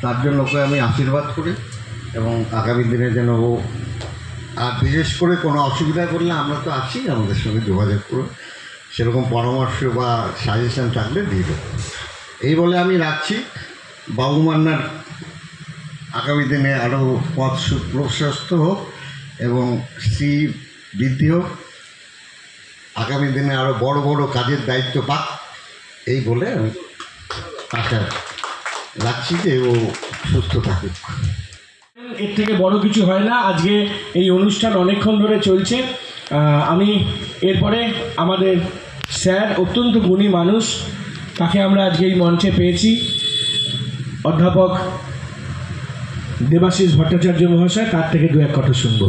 তার জন্য ওকে আমি আশীর্বাদ করি এবং আগামী দিনে যেন ও আর বিশেষ করে কোনো অসুবিধা করলে আমরা তো আছি, আমাদের সঙ্গে যোগাযোগ করুন, সেরকম পরামর্শ বা সাজেশন থাকলে দিয়ে দেবো। এই বলে আমি রাখছি। বাবু মান্নার আগামী দিনে আরও পথ সুপ্রশস্ত হোক এবং শ্রী বৃদ্ধি হোক, আগামী দিনে আরও বড় বড় কাজের দায়িত্ব পাক, এই বলে আমি আশা রাখছি যে ও সুস্থ থাকুক। এর থেকে বড় কিছু হয় না। আজকে এই অনুষ্ঠান অনেকক্ষণ ধরে চলছে। আমি এরপরে আমাদের স্যার, অত্যন্ত গুণী মানুষ, তাকে আমরা আজকে এই মঞ্চে পেয়েছি, অধ্যাপক দেবাশিস ভট্টাচার্য মহাশয়, তার থেকে দু এক কথা শুনব।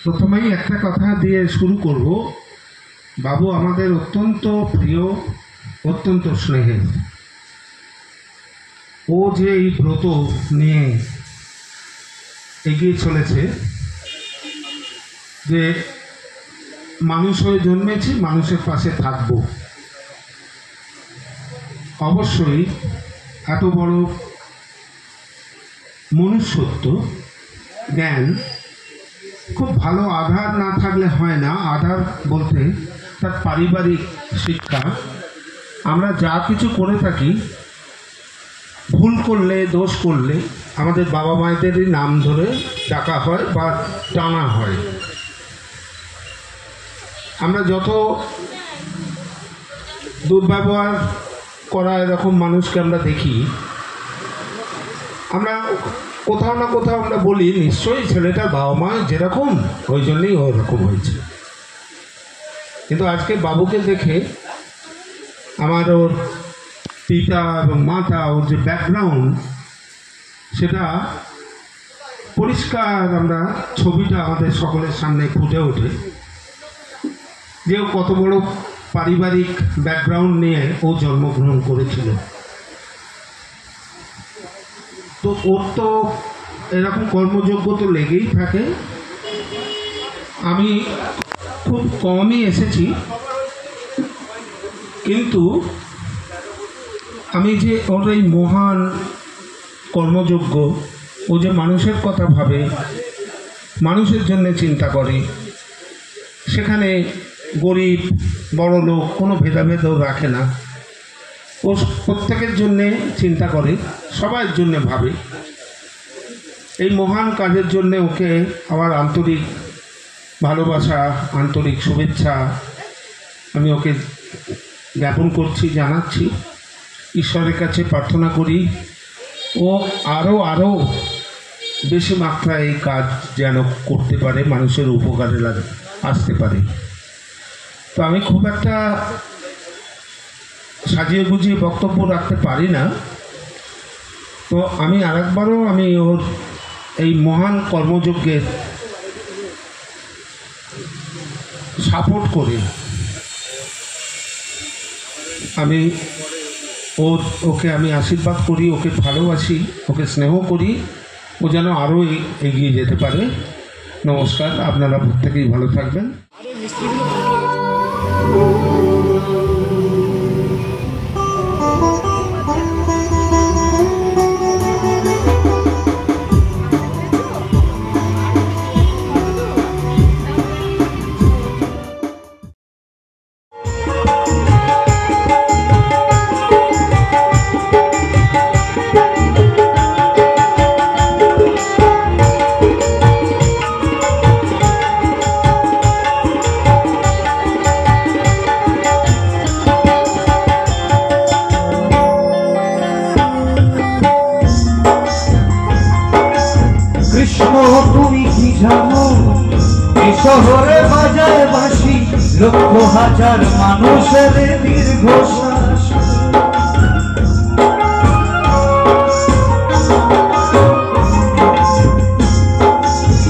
প্রথমেই একটা কথা দিয়ে শুরু করব। বাবু আমাদের অত্যন্ত প্রিয়, অত্যন্ত স্নেহের। ও যে এই ব্রত নিয়ে এগিয়ে চলেছে যে মানুষ হয়ে জন্মেছি, মানুষের পাশে থাকব, অবশ্যই এত বড় মনুষ্যত্ব জ্ঞান খুব ভালো আধার না থাকলে হয় না। আধার বলতে তার পারিবারিক শিক্ষা। আমরা যা কিছু করে থাকি, ভুল করলে, দোষ করলে আমাদের বাবা মায়েদেরই নাম ধরে ডাকা হয় বা টানা হয়। আমরা যত দুর্ব্যবহার করা এরকম মানুষকে আমরা দেখি, আমরা কোথাও না কোথাও আমরা বলি নিশ্চয়ই ছেলেটার বাবা মা যেরকম ওই জন্যই ওরকম হয়েছে। কিন্তু আজকে বাবুকে দেখে আমার ওর পিতা এবং মাতা, ওর যে ব্যাকগ্রাউন্ড, সেটা পরিষ্কার আমরা ছবিটা আমাদের সকলের সামনে ফুটে ওঠে যে ও কত বড় পারিবারিক ব্যাকগ্রাউন্ড নিয়ে ও জন্মগ্রহণ করেছিল। তো ওর তো এরকম কর্মযোগ্য তো লেগেই থাকে। আমি খুব কমই এসেছি, কিন্তু আমি যে ওর এই মহান কর্মযোগ্য, ও যে মানুষের কথা ভাবে, মানুষের জন্য চিন্তা করে, সেখানে গরিব বড় লোক কোনো ভেদাভেদও রাখে না। ও প্রত্যেকের জন্যে চিন্তা করে, সবার জন্যে ভাবে। এই মহান কাজের জন্যে ওকে আমার আন্তরিক ভালোবাসা, আন্তরিক শুভেচ্ছা আমি ওকে জ্ঞাপন করছি, জানাচ্ছি। ঈশ্বরের কাছে প্রার্থনা করি ও আরও বেশি মাত্রায় এই কাজ যেন করতে পারে, মানুষের উপকারে আসতে পারে। তো আমি খুব একটা সাজিয়ে গুজিয়ে বক্তব্য রাখতে পারি না। তো আমি আরেকবারও আমি ওর এই মহান কর্মযজ্ঞের সাপোর্ট করে আমি ওকে আমি আশীর্বাদ করি, ওকে ভালোবাসি, ওকে স্নেহ করি, ও যেন আরও এগিয়ে যেতে পারে। নমস্কার, আপনারা প্রত্যেকেই ভালো থাকবেন। তুমি কি জানো, এ শহরে বাজায় বাঁশি লক্ষ হাজার মানুষের দীর্ঘশ্বাস।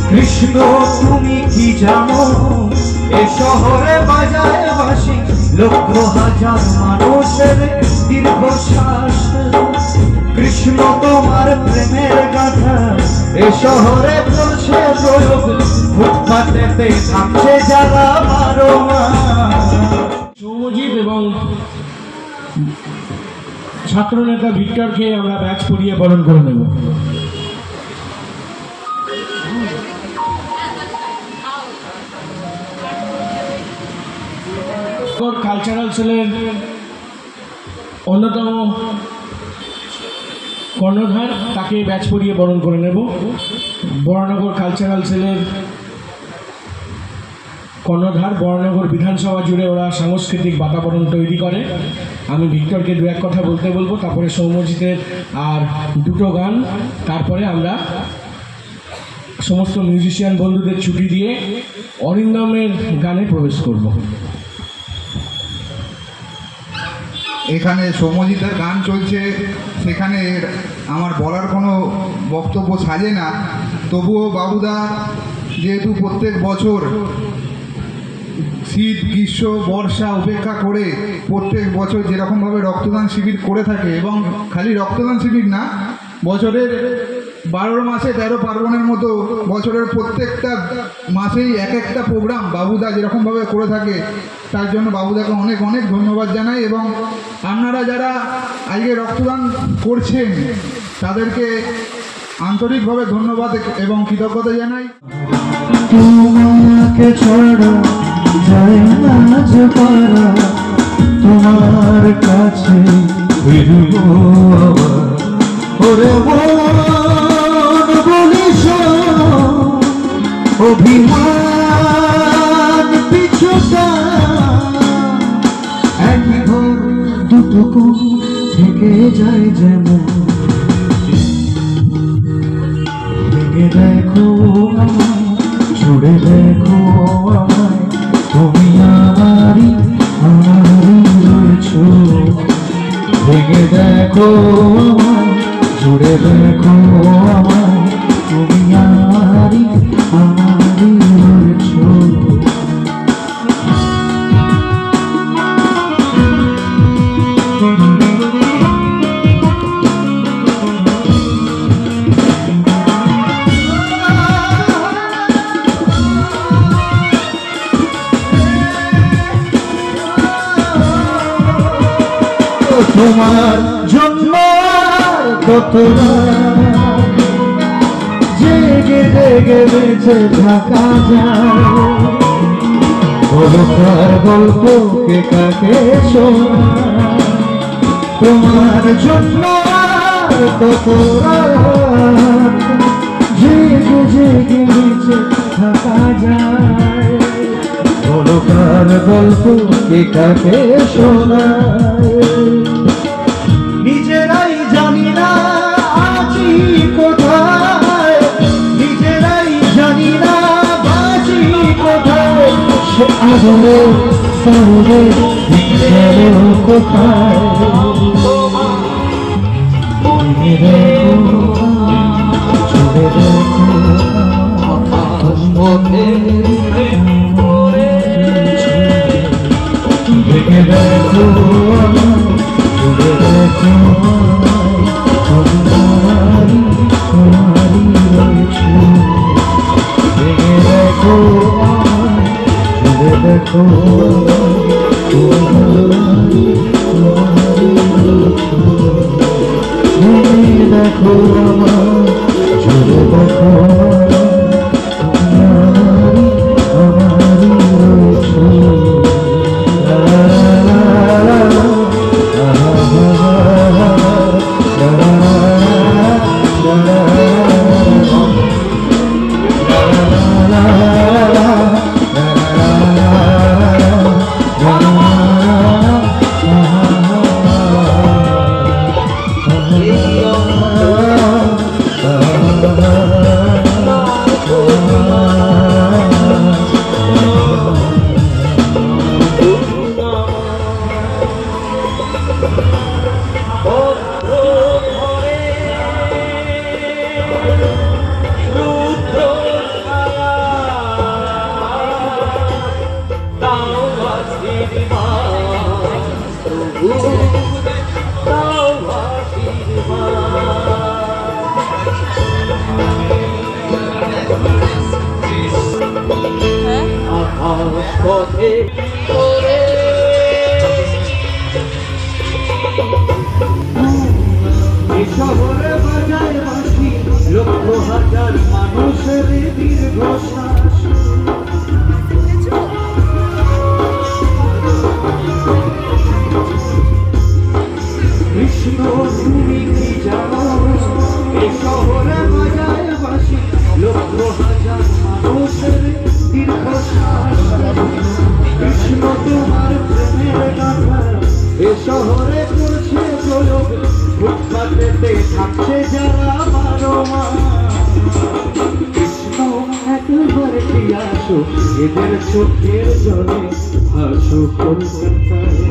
কৃষ্ণ তুমি কি জানো, এ শহরে বাজায় বাঁশি লক্ষ হাজার মানুষের দীর্ঘশ্বাস। কৃষ্ণ তোমার প্রেমের গাথা এ শহরে চলছে প্রয়োগ, ফুটপাতেতে থাকছে যারা বারো মাস। সৌম্যজিৎ এবং ছাত্রনেতা ভিক্টরকে আমরা ব্যাচ পরিয়ে বরণ করে নেব। কালচারাল সেলের অন্যতম কর্ণধার, তাকে ব্যাচ পরিয়ে বরণ করে নেব। বরানগর কালচারাল সেলের কর্ণধার, বরানগর বিধানসভা জুড়ে ওরা সাংস্কৃতিক বাতাবরণ তৈরি করে। আমি ভিক্টরকে দু এক কথা বলতে বলবো, তারপরে সৌম্যজিতের আর দুটো গান, তারপরে আমরা সমস্ত মিউজিশিয়ান বন্ধুদের ছুটি দিয়ে অরিন্দমের গানে প্রবেশ করব। এখানে সৌম্যজিতের গান চলছে, সেখানে আমার বলার কোনো বক্তব্য সাজে না। তবুও বাবুদা যেহেতু প্রত্যেক বছর শীত গ্রীষ্ম বর্ষা উপেক্ষা করে প্রত্যেক বছর যেরকমভাবে রক্তদান শিবির করে থাকে, এবং খালি রক্তদান শিবির না, বছরের 12 মাসে 13 পার্বণের মতো বছরের প্রত্যেকটা মাসেই এক একটা প্রোগ্রাম বাবুদা যেরকমভাবে করে থাকে, তার জন্য বাবুদাকে অনেক অনেক ধন্যবাদ জানাই। এবং আপনারা যারা আজকে রক্তদান করছেন তাদেরকে আন্তরিকভাবে ধন্যবাদ এবং কৃতজ্ঞতা জানাই। তোমাকে ছাড়া যায় না যে পারা, তোমার কাছে ফিরবো আবার। ওরে মন বলিস অভিমান পিছুটা, এক ঘর দুটুকু থেকে যায় যেমন। ভেঙে দেখো আমায়, ছুড়ে দেখো আমায়, তুমি আমারই রয়েছো। ভেঙে দেখো আমায়, ছুড়ে দেখো আমায়, তুমি আমারই রয়েছো। তোমার জন্য কত জেগে জেগে বেঁচে থাকা যায়, বলকার গল্প কে কাকে শোনা। তোমার জন্য কত জেগে জেগে বেঁচে থাকা যায়, বলকার গল্প কে কাকে শোনায়। নিজেরাই জানি না আছি কোথায়, নিজেরাই জানি না বাঁচি কোথায়, সে আদরে সরে গেল কোথায়। ছুড়ে দেখো ভেঙে দেখো ছুড়ে দেখো তোমারই রয়েছে। ভেঙে দেখো ছুড়ে দেখো তোমারই রয়েছে। ভেঙে দেখো ছুড়ে দেখো আমারই রয়েছে। হে এই শহরে বাজায় বাঁশি লক্ষ হাজার মানুষের দীর্ঘশ্বাস কৃষ্ণ তুমি কি জানো এই শহরে বাজায় বাঁশি লক্ষ হাজার মানুষের দীর্ঘশ্বাস কৃষ্ণ তোমার প্রেমের গাথা এ শহরে করছে প্রয়োগ ফুটপাতেতে থাকছে যারা বারো মাস কৃষ্ণ একবার কি আসো এদের চোখের জলে ভাসো কলকাতায়